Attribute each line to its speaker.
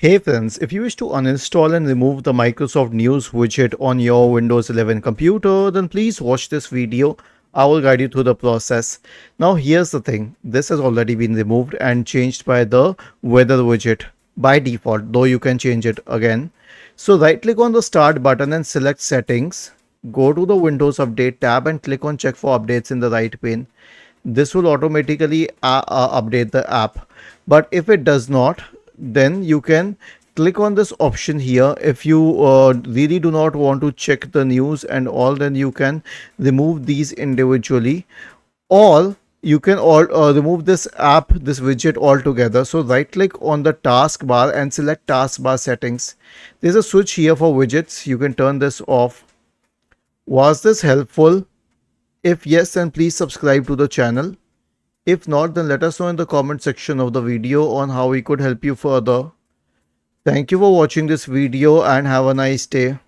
Speaker 1: Hey friends, if you wish to uninstall and remove the Microsoft News widget on your Windows 11 computer, then please watch this video. I will guide you through the process. Now here's the thing, this has already been removed and changed by the weather widget by default, though you can change it again. So right click on the start button and select settings. Go to the Windows Update tab and click on check for updates in the right pane. This will automatically update the app, but if it does not, then you can click on this option here. If you really do not want to check the news and all, then you can remove these individually, or you can all remove this app, this widget altogether. So right click on the taskbar and select taskbar settings. There's a switch here for widgets, you can turn this off. Was this helpful? If yes, then please subscribe to the channel. If not, then let us know in the comment section of the video on how we could help you further. Thank you for watching this video and have a nice day.